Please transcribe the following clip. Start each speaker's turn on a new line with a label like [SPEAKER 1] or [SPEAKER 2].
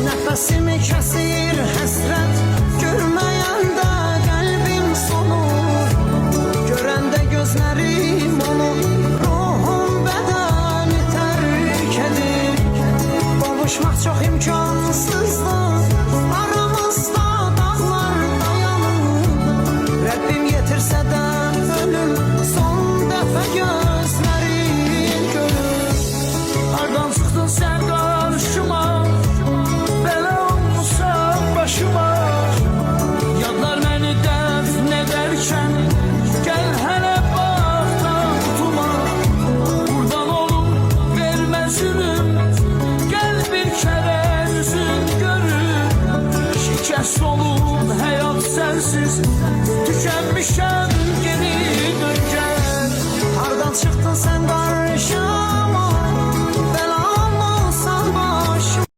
[SPEAKER 1] Nəfəsimi kəsir həsrət, görməyəndə qəlbim solur. Görəndə gözlərim onu, ruhum bədəni tərk edir. Qovuşmaq çox imkansızdır, aramızda dağlar dayanır. Rəbbim yetirsə də ölüm, son dəfə gözlərim görür. Hardan çıxdın sən qarşıma, belə olmuşam başıma. Yadlar məni dəfn edərkən, gəl hələ baxdan tutuma. Qurban olum, vermə zülüm, gəl bir kərə üzün görür. Şikəst olub həyat sənsiz, tükənmişəm geri dön gəl. Hardan çıxdın sən qarşıma,